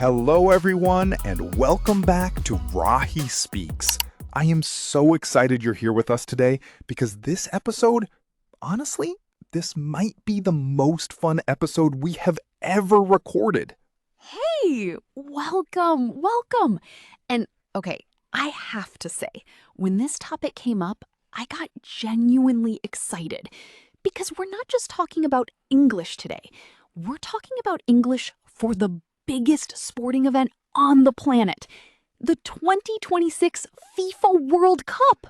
Hello, everyone, and welcome back to Rahi Speaks. I am so excited you're here with us today because this episode, honestly, this might be the most fun episode we have ever recorded. Hey, welcome. And okay, I have to say, when this topic came up, I got genuinely excited because we're not just talking about English today. We're talking about English for the biggest sporting event on the planet, the 2026 FIFA World Cup.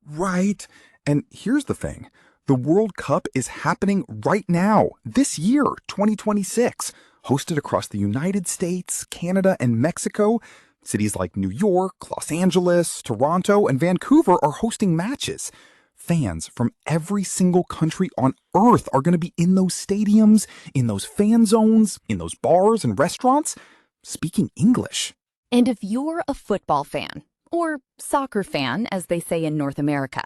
Right. And here's the thing. The World Cup is happening right now, this year, 2026, hosted across the United States, Canada, and Mexico. Cities like New York, Los Angeles, Toronto, and Vancouver are hosting matches. Fans from every single country on Earth are going to be in those stadiums, in those fan zones, in those bars and restaurants, speaking English. And if you're a football fan, or soccer fan, as they say in North America,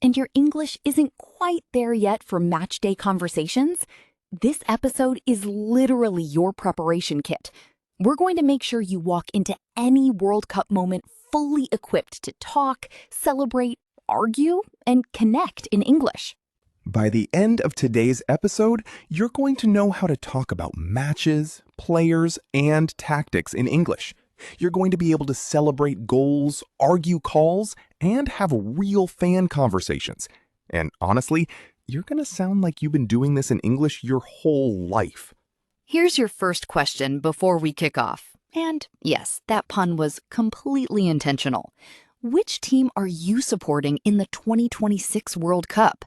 and your English isn't quite there yet for match day conversations, this episode is literally your preparation kit. We're going to make sure you walk into any World Cup moment fully equipped to talk, celebrate, argue, and connect in English. By the end of today's episode, you're going to know how to talk about matches, players, and tactics in English. You're going to be able to celebrate goals, argue calls, and have real fan conversations. And honestly, you're going to sound like you've been doing this in English your whole life. Here's your first question before we kick off. And yes, that pun was completely intentional. Which team are you supporting in the 2026 World Cup?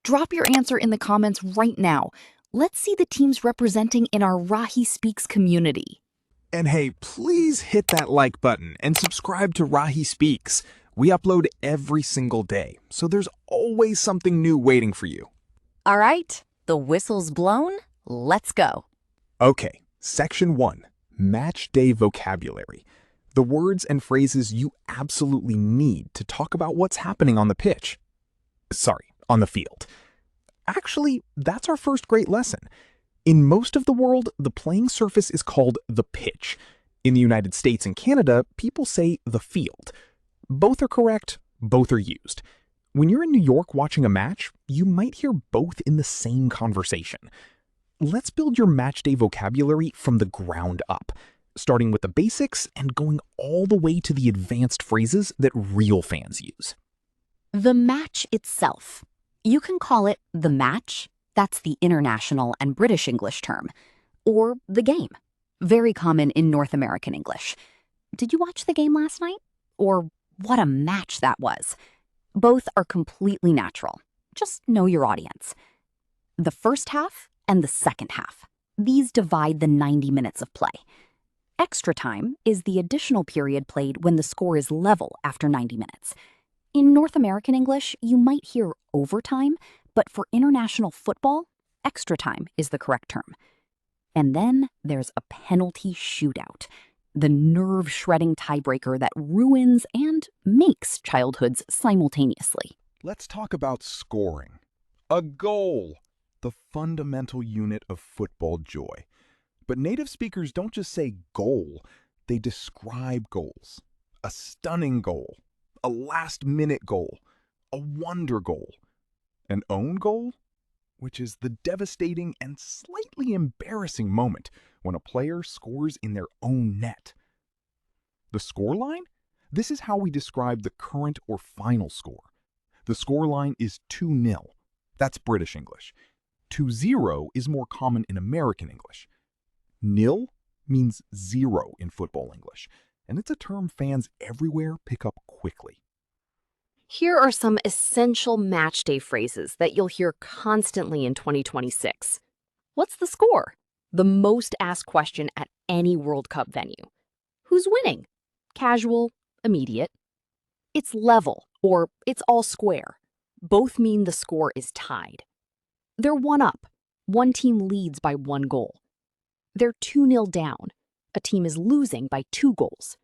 Drop your answer in the comments right now. Let's see the teams representing in our Rahi Speaks community. And hey, please hit that like button and subscribe to Rahi Speaks. We upload every single day, so there's always something new waiting for you. All right, the whistle's blown. Let's go. Okay, Section 1, Match Day Vocabulary. The words and phrases you absolutely need to talk about what's happening on the pitch. Sorry, on the field. Actually, that's our first great lesson. In most of the world, the playing surface is called the pitch. In the United States and Canada, people say the field. Both are correct, both are used. When you're in New York watching a match, you might hear both in the same conversation. Let's build your match day vocabulary from the ground up, starting with the basics and going all the way to the advanced phrases that real fans use. The match itself. You can call it the match, that's the international and British English term, or the game, very common in North American English. Did you watch the game last night? Or what a match that was. Both are completely natural. Just know your audience. The first half and the second half. These divide the 90 minutes of play. Extra time is the additional period played when the score is level after 90 minutes. In North American English, you might hear overtime, but for international football, extra time is the correct term. And then there's a penalty shootout, the nerve-shredding tiebreaker that ruins and makes childhoods simultaneously. Let's talk about scoring. A goal, the fundamental unit of football joy. But native speakers don't just say goal, they describe goals. A stunning goal, a last-minute goal, a wonder goal. An own goal, which is the devastating and slightly embarrassing moment when a player scores in their own net. The scoreline? This is how we describe the current or final score. The scoreline is 2-0. That's British English. 2-0 is more common in American English. Nil means zero in football English, and it's a term fans everywhere pick up quickly. Here are some essential matchday phrases that you'll hear constantly in 2026. What's the score? The most asked question at any World Cup venue. Who's winning? Casual, immediate. It's level, or it's all square. Both mean the score is tied. They're 1-up. One team leads by 1 goal. They're 2-0 down. A team is losing by 2 goals.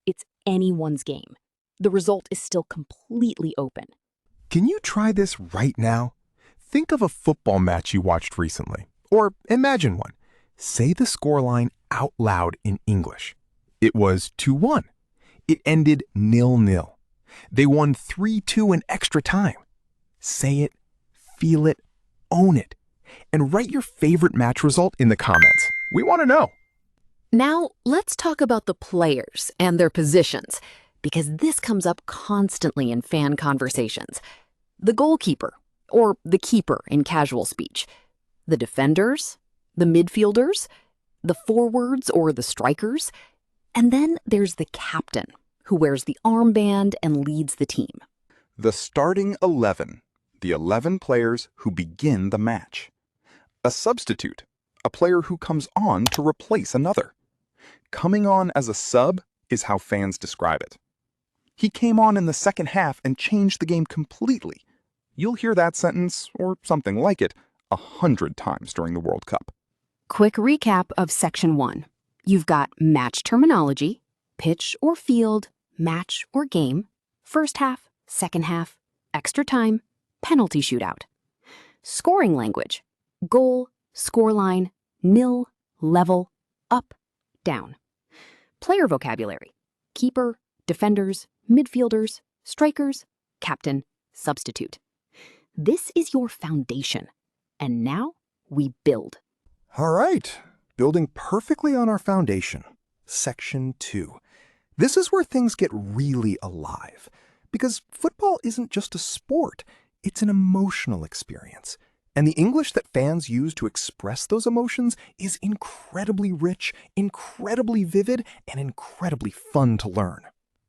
It's anyone's game. The result is still completely open. Can you try this right now? Think of a football match you watched recently, or imagine one. Say the scoreline out loud in English. It was 2-1. It ended 0-0. They won 3-2 in extra time. Say it, feel it, own it, and write your favorite match result in the comments. We want to know. Now, let's talk about the players and their positions, because this comes up constantly in fan conversations. The goalkeeper, or the keeper in casual speech. The defenders, the midfielders, the forwards or the strikers. And then there's the captain, who wears the armband and leads the team. The starting 11, the 11 players who begin the match. A substitute, a player who comes on to replace another. Coming on as a sub is how fans describe it. He came on in the second half and changed the game completely. You'll hear that sentence, or something like it, 100 times during the World Cup. Quick recap of Section 1. You've got match terminology, pitch or field, match or game, first half, second half, extra time, penalty shootout. Scoring language, goal, scoreline, nil, level, up, down. Player vocabulary, keeper, defenders, midfielders, strikers, captain, substitute. This is your foundation. And now we build. All right, building perfectly on our foundation. Section 2. This is where things get really alive. Because football isn't just a sport, it's an emotional experience. And the English that fans use to express those emotions is incredibly rich, incredibly vivid, and incredibly fun to learn.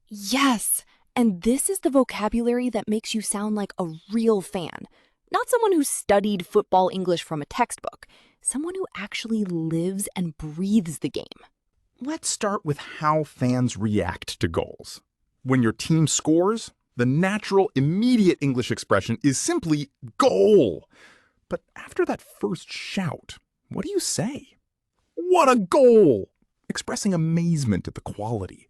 Yes, and this is the vocabulary that makes you sound like a real fan. Not someone who studied football English from a textbook. Someone who actually lives and breathes the game. Let's start with how fans react to goals. When your team scores, the natural, immediate English expression is simply goal. But after that first shout, what do you say? What a goal! Expressing amazement at the quality.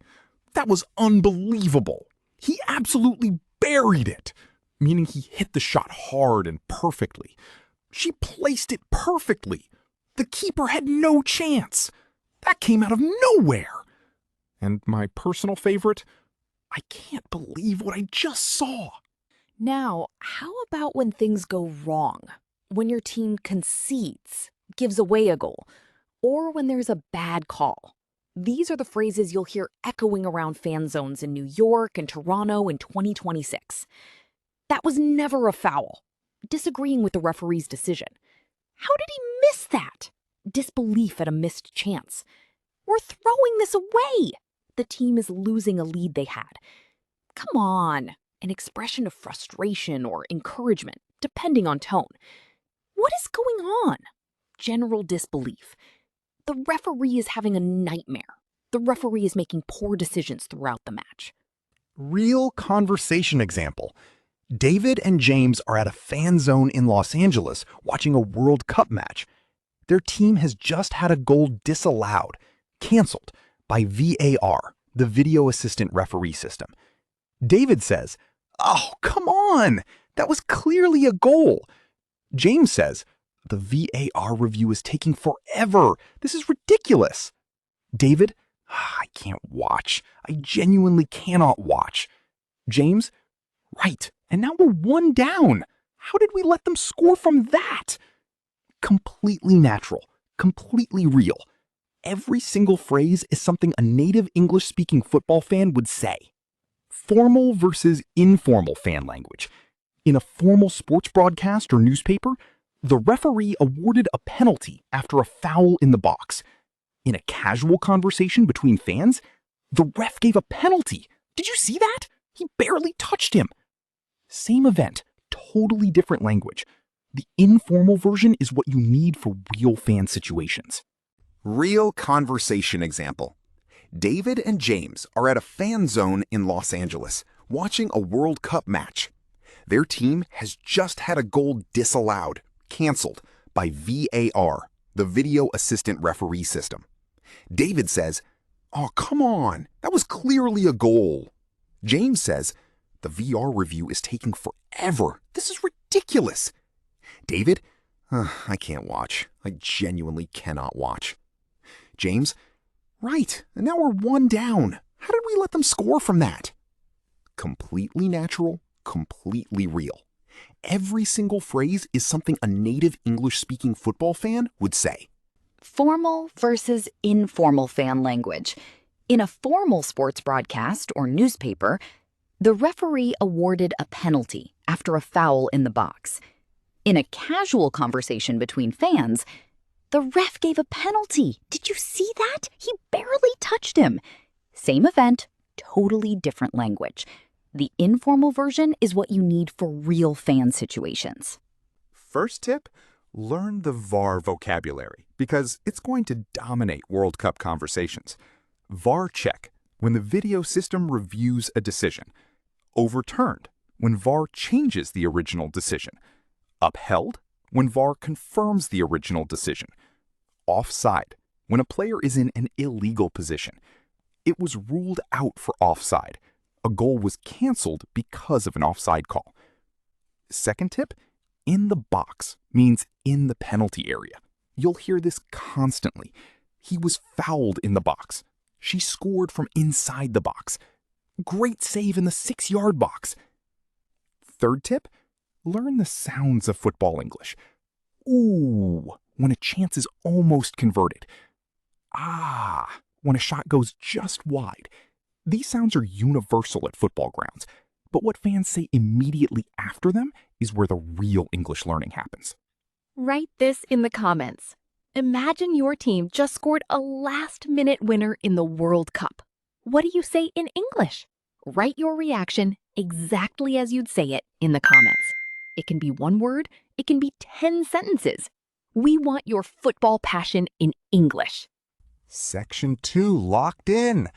That was unbelievable. He absolutely buried it, meaning he hit the shot hard and perfectly. She placed it perfectly. The keeper had no chance. That came out of nowhere. And my personal favorite, I can't believe what I just saw. Now, how about when things go wrong? When your team concedes, gives away a goal, or when there's a bad call? These are the phrases you'll hear echoing around fan zones in New York and Toronto in 2026. That was never a foul. Disagreeing with the referee's decision. How did he miss that? Disbelief at a missed chance. We're throwing this away. The team is losing a lead they had. Come on. An expression of frustration or encouragement, depending on tone. What is going on? General disbelief. The referee is having a nightmare. The referee is making poor decisions throughout the match. Real conversation example. David and James are at a fan zone in Los Angeles watching a World Cup match. Their team has just had a goal disallowed, canceled, by VAR, the video assistant referee system. David says, "Oh, come on! That was clearly a goal." James says, "The VAR review is taking forever. This is ridiculous." David, "I can't watch. I genuinely cannot watch." James, "Right, and now we're one down. How did we let them score from that?" Completely natural, completely real. Every single phrase is something a native English-speaking football fan would say. Formal versus informal fan language. In a formal sports broadcast or newspaper, the referee awarded a penalty after a foul in the box. In a casual conversation between fans, the ref gave a penalty. Did you see that? He barely touched him. Same event, totally different language. The informal version is what you need for real fan situations. Real conversation example. David and James are at a fan zone in Los Angeles watching a World Cup match. Their team has just had a goal disallowed, canceled, by VAR, the video assistant referee system. David says, "Oh, come on, that was clearly a goal." James says, "The VR review is taking forever. This is ridiculous." David, "I can't watch. I genuinely cannot watch." James, Right, and now we're one down. How did we let them score from that? Completely natural, completely real. Every single phrase is something a native English-speaking football fan would say. Formal versus informal fan language. In a formal sports broadcast or newspaper, the referee awarded a penalty after a foul in the box. In a casual conversation between fans, the ref gave a penalty. Did you see that? He barely touched him. Same event, totally different language. The informal version is what you need for real fan situations. First tip, learn the VAR vocabulary because it's going to dominate World Cup conversations. VAR check, when the video system reviews a decision. Overturned, when VAR changes the original decision. Upheld, when VAR confirms the original decision. Offside, when a player is in an illegal position. It was ruled out for offside. A goal was canceled because of an offside call. Second tip, in the box means in the penalty area. You'll hear this constantly. He was fouled in the box. She scored from inside the box. Great save in the 6-yard box. Third tip, learn the sounds of football English. Ooh, when a chance is almost converted. Ah, when a shot goes just wide. These sounds are universal at football grounds, but what fans say immediately after them is where the real English learning happens. Write this in the comments. Imagine your team just scored a last-minute winner in the World Cup. What do you say in English? Write your reaction exactly as you'd say it in the comments. It can be one word, it can be 10 sentences. We want your football passion in English. Section 2 locked in.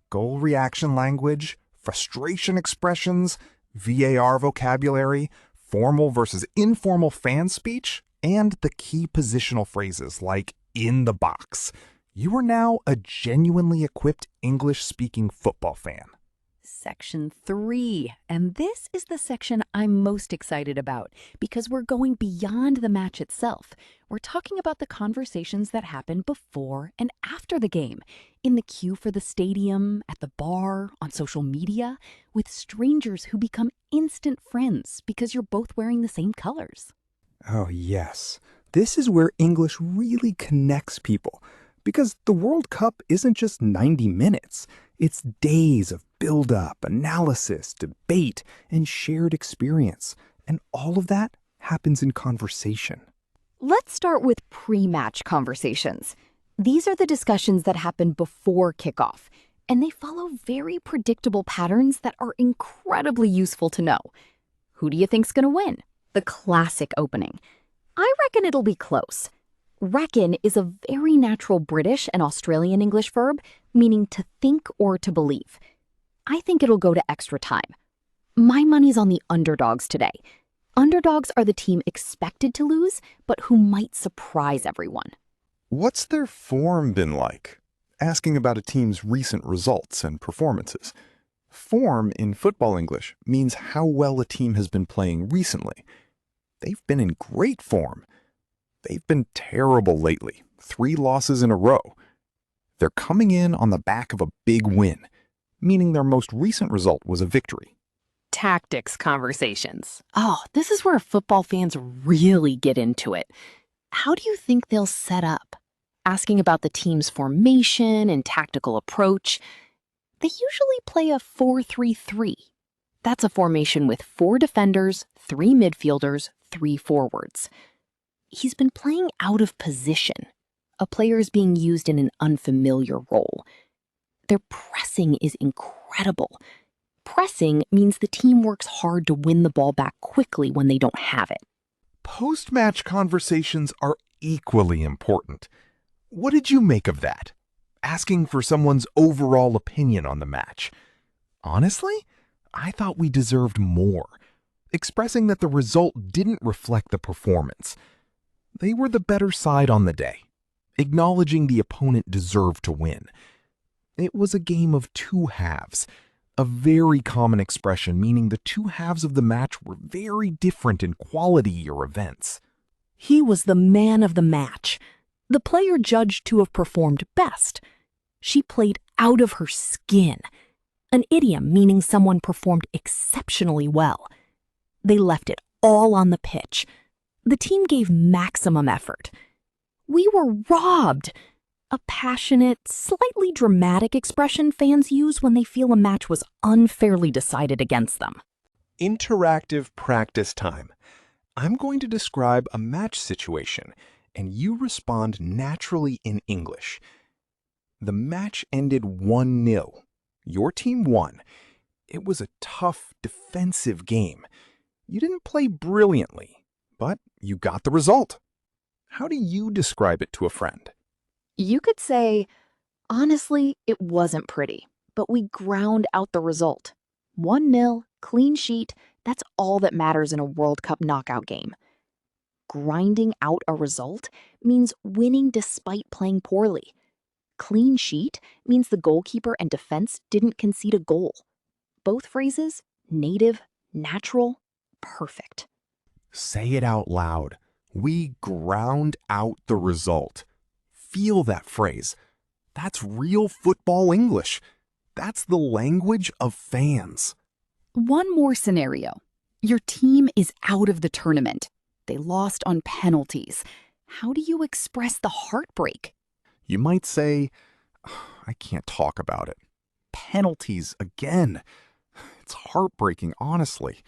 Goal reaction language, frustration expressions, VAR vocabulary, formal versus informal fan speech, and the key positional phrases like in the box. You are now a genuinely equipped English-speaking football fan. Section 3, and this is the section I'm most excited about because we're going beyond the match itself. We're talking about the conversations that happen before and after the game, in the queue for the stadium, at the bar, on social media, with strangers who become instant friends because you're both wearing the same colors. Oh yes, this is where English really connects people. Because the World Cup isn't just 90 minutes. It's days of build-up, analysis, debate, and shared experience. And all of that happens in conversation. Let's start with pre-match conversations. These are the discussions that happen before kickoff, and they follow very predictable patterns that are incredibly useful to know. Who do you think's going to win? The classic opening. I reckon it'll be close. Reckon is a very natural British and Australian English verb, meaning to think or to believe. I think it'll go to extra time. My money's on the underdogs today. Underdogs are the team expected to lose, but who might surprise everyone. What's their form been like? Asking about a team's recent results and performances. Form in football English means how well a team has been playing recently. They've been in great form. They've been terrible lately, 3 losses in a row. They're coming in on the back of a big win, meaning their most recent result was a victory. Tactics conversations. Oh, this is where football fans really get into it. How do you think they'll set up? Asking about the team's formation and tactical approach. They usually play a 4-3-3. That's a formation with 4 defenders, 3 midfielders, 3 forwards. He's been playing out of position. A player is being used in an unfamiliar role. Their pressing is incredible. Pressing means the team works hard to win the ball back quickly when they don't have it. Post-match conversations are equally important. What did you make of that? Asking for someone's overall opinion on the match. Honestly, I thought we deserved more. Expressing that the result didn't reflect the performance. They were the better side on the day, acknowledging the opponent deserved to win. It was a game of 2 halves, a very common expression meaning the 2 halves of the match were very different in quality or events. He was the man of the match, the player judged to have performed best. She played out of her skin. An idiom meaning someone performed exceptionally well. They left it all on the pitch. The team gave maximum effort. We were robbed. A passionate, slightly dramatic expression fans use when they feel a match was unfairly decided against them. Interactive practice time. I'm going to describe a match situation, and you respond naturally in English. The match ended 1-0. Your team won. It was a tough, defensive game. You didn't play brilliantly, but you got the result. How do you describe it to a friend? You could say, honestly, it wasn't pretty, but we ground out the result. 1-0, clean sheet, that's all that matters in a World Cup knockout game. Grinding out a result means winning despite playing poorly. Clean sheet means the goalkeeper and defense didn't concede a goal. Both phrases, native, natural, perfect. Say it out loud. We ground out the result. Feel that phrase. That's real football English. That's the language of fans. One more scenario. Your team is out of the tournament. They lost on penalties. How do you express the heartbreak? You might say, I can't talk about it. Penalties again. It's heartbreaking, honestly.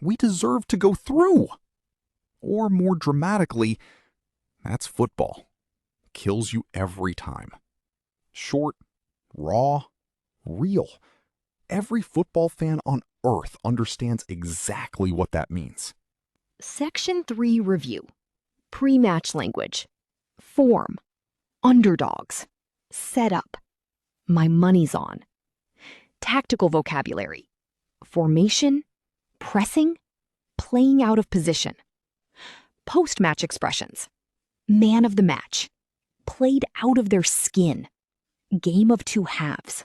We deserve to go through. Or more dramatically, that's football. Kills you every time. Short, raw, real. Every football fan on earth understands exactly what that means. Section 3 review. Pre-match language. Form. Underdogs. Setup. My money's on. Tactical vocabulary. Formation. Pressing. Playing out of position. Post-match expressions. Man of the match. Played out of their skin. Game of two halves.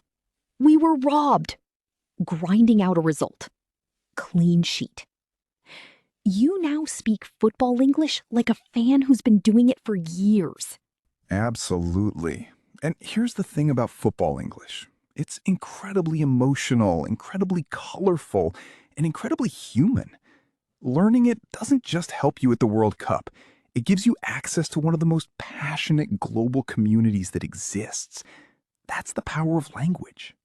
We were robbed. Grinding out a result. Clean sheet. You now speak football English like a fan who's been doing it for years. Absolutely. And here's the thing about football English. It's incredibly emotional, incredibly colorful, and incredibly human. Learning it doesn't just help you at the World Cup. It gives you access to one of the most passionate global communities that exists. That's the power of language.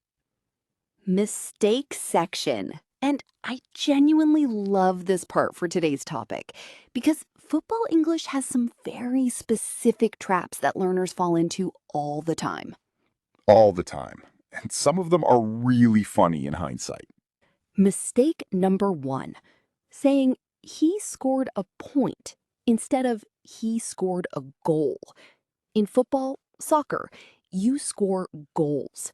Mistake section. And I genuinely love this part for today's topic because football English has some very specific traps that learners fall into all the time. All the time. And some of them are really funny in hindsight. Mistake number 1, saying he scored a point instead of he scored a goal. In football, soccer, you score goals.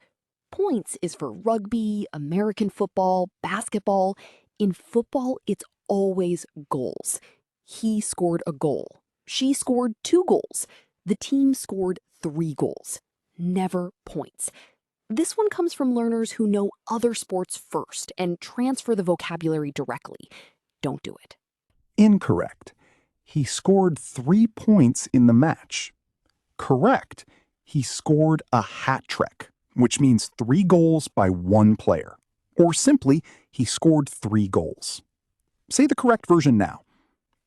Points is for rugby, American football, basketball. In football, it's always goals. He scored a goal. She scored 2 goals. The team scored 3 goals. Never points. This one comes from learners who know other sports first and transfer the vocabulary directly. Don't do it. Incorrect. He scored 3 points in the match. Correct. He scored a hat trick, which means 3 goals by 1 player. Or simply, he scored 3 goals. Say the correct version now.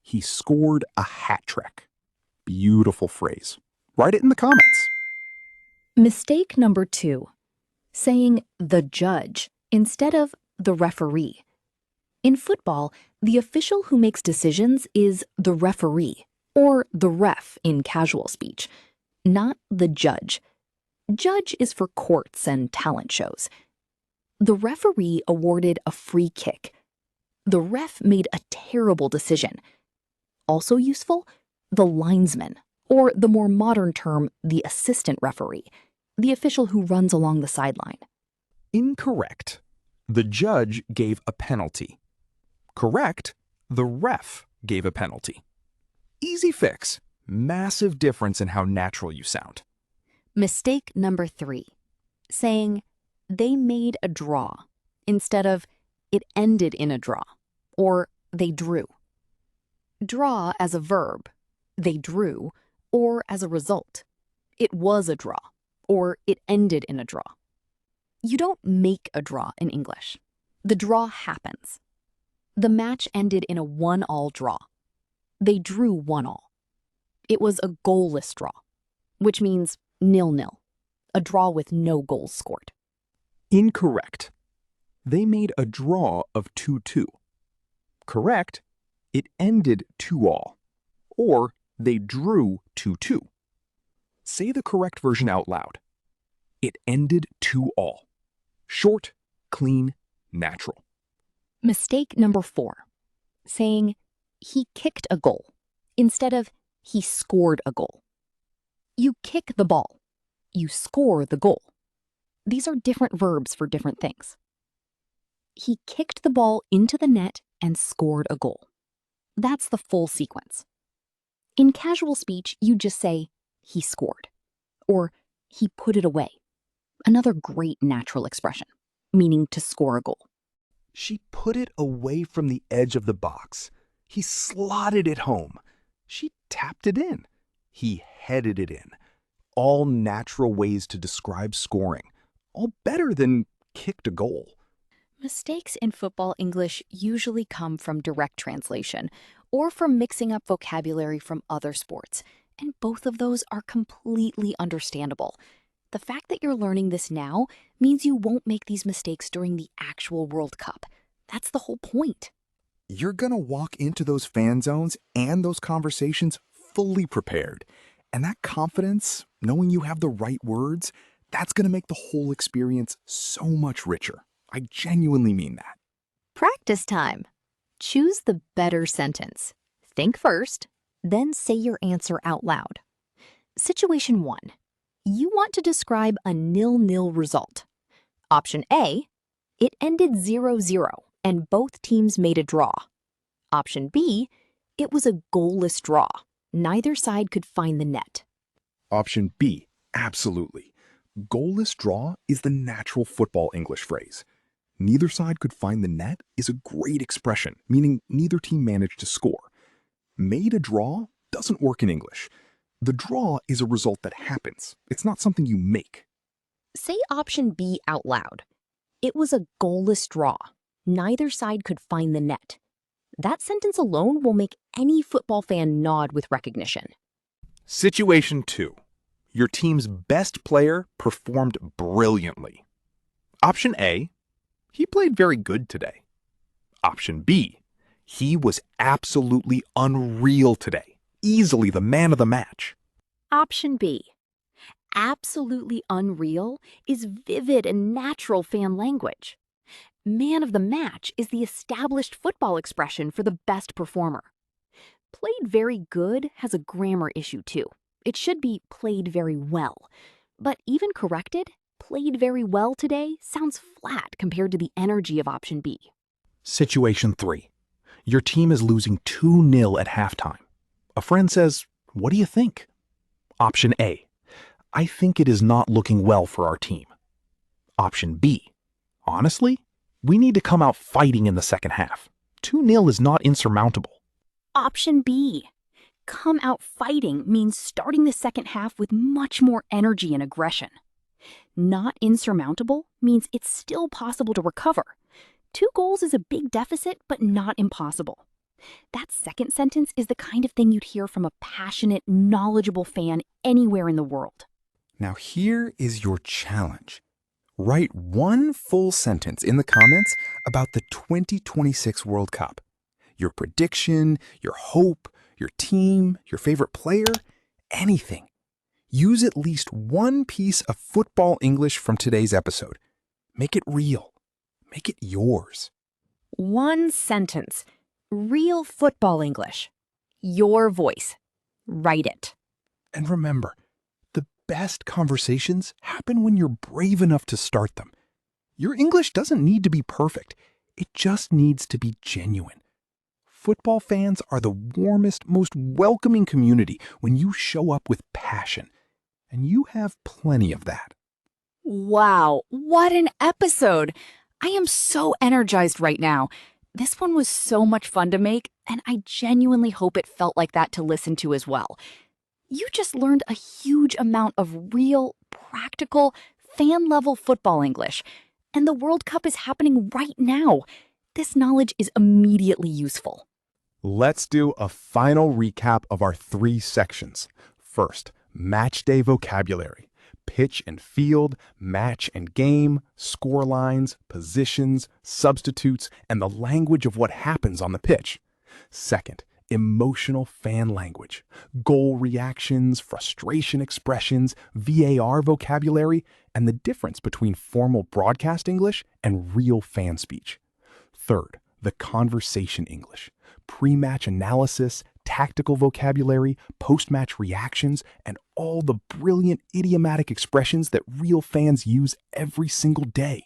He scored a hat trick. Beautiful phrase. Write it in the comments. Mistake number 2, saying the judge instead of the referee. In football, the official who makes decisions is the referee, or the ref in casual speech, not the judge. Judge is for courts and talent shows. The referee awarded a free kick. The ref made a terrible decision. Also useful, the linesman, or the more modern term, the assistant referee, the official who runs along the sideline. Incorrect. The judge gave a penalty. Correct. The ref gave a penalty. Easy fix. Massive difference in how natural you sound. Mistake number 3, saying they made a draw instead of it ended in a draw, or they drew. Draw as a verb, they drew, or as a result. It was a draw, or it ended in a draw. You don't make a draw in English. The draw happens. The match ended in a 1-all draw. They drew 1-all. It was a goalless draw, which means 0-0, a draw with no goals scored. Incorrect. They made a draw of 2-2. Correct. It ended 2-all. Or they drew 2-2. Say the correct version out loud. It ended 2-all. Short, clean, natural. Mistake number 4, saying he kicked a goal instead of he scored a goal. You kick the ball. You score the goal. These are different verbs for different things. He kicked the ball into the net and scored a goal. That's the full sequence. In casual speech, you just say, he scored, or he put it away. Another great natural expression, meaning to score a goal. She put it away from the edge of the box. He slotted it home. She tapped it in. He headed it in. All natural ways to describe scoring. All better than kicked a goal. Mistakes in football English usually come from direct translation or from mixing up vocabulary from other sports, and both of those are completely understandable. The fact that you're learning this now means you won't make these mistakes during the actual World Cup. That's the whole point. You're going to walk into those fan zones and those conversations fully prepared. And that confidence, knowing you have the right words, that's going to make the whole experience so much richer. I genuinely mean that. Practice time. Choose the better sentence. Think first, then say your answer out loud. Situation 1. You want to describe a 0-0 result. Option A, it ended 0-0 and both teams made a draw. Option B, it was a goalless draw. Neither side could find the net. Option B, absolutely. Goalless draw is the natural football English phrase. Neither side could find the net is a great expression, meaning neither team managed to score. Made a draw doesn't work in English. The draw is a result that happens. It's not something you make. Say option B out loud. It was a goalless draw. Neither side could find the net. That sentence alone will make any football fan nod with recognition. Situation 2. Your team's best player performed brilliantly. Option A, he played very good today. Option B, he was absolutely unreal today. Easily the man of the match. Option B. Absolutely unreal is vivid and natural fan language. Man of the match is the established football expression for the best performer. Played very good has a grammar issue too. It should be played very well. But even corrected, played very well today sounds flat compared to the energy of option B. Situation 3. Your team is losing 2-0 at halftime. A friend says, "What do you think?" Option A, I think it is not looking well for our team. Option B, honestly, we need to come out fighting in the second half. 2-0 is not insurmountable. Option B. Come out fighting means starting the second half with much more energy and aggression. Not insurmountable means it's still possible to recover. 2 goals is a big deficit, but not impossible. That second sentence is the kind of thing you'd hear from a passionate, knowledgeable fan anywhere in the world. Now here is your challenge. Write one full sentence in the comments about the 2026 World Cup. Your prediction, your hope, your team, your favorite player, anything. Use at least one piece of football English from today's episode. Make it real. Make it yours. One sentence. Real football English. Your voice. Write it. And remember, the best conversations happen when you're brave enough to start them. Your English doesn't need to be perfect. It just needs to be genuine. Football fans are the warmest, most welcoming community when you show up with passion. And you have plenty of that. Wow, what an episode! I am so energized right now. This one was so much fun to make, and I genuinely hope it felt like that to listen to as well. You just learned a huge amount of real, practical, fan-level football English. And the World Cup is happening right now. This knowledge is immediately useful. Let's do a final recap of our 3 sections. First, match day vocabulary. Pitch and field, match and game, score lines, positions, substitutes, and the language of what happens on the pitch. Second, emotional fan language, goal reactions, frustration expressions, VAR vocabulary, and the difference between formal broadcast English and real fan speech. Third, the conversation English, pre-match analysis, tactical vocabulary, post-match reactions, and all the brilliant idiomatic expressions that real fans use every single day.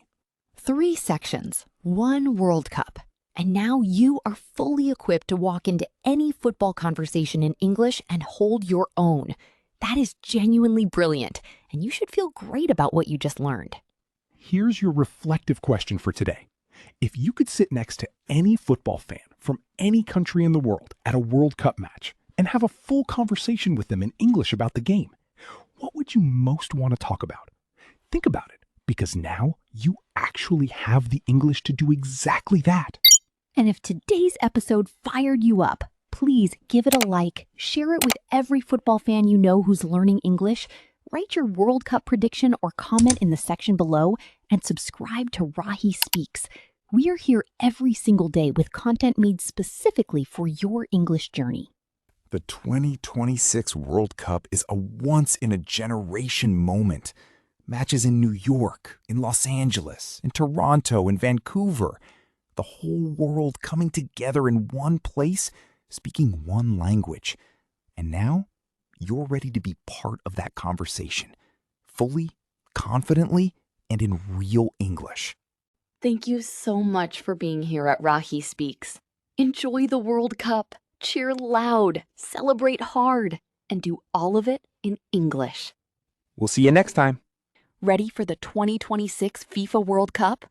3 sections, 1 World Cup. And now you are fully equipped to walk into any football conversation in English and hold your own. That is genuinely brilliant, and you should feel great about what you just learned. Here's your reflective question for today. If you could sit next to any football fan from any country in the world at a World Cup match and have a full conversation with them in English about the game, what would you most want to talk about? Think about it, because now you actually have the English to do exactly that. And if today's episode fired you up, please give it a like, share it with every football fan you know who's learning English, write your World Cup prediction or comment in the section below, and subscribe to Rahi Speaks. We are here every single day with content made specifically for your English journey. The 2026 World Cup is a once-in-a-generation moment. Matches in New York, in Los Angeles, in Toronto, in Vancouver. The whole world coming together in one place, speaking one language. And now, you're ready to be part of that conversation. Fully, confidently, and in real English. Thank you so much for being here at Rahi Speaks. Enjoy the World Cup, cheer loud, celebrate hard, and do all of it in English. We'll see you next time. Ready for the 2026 FIFA World Cup?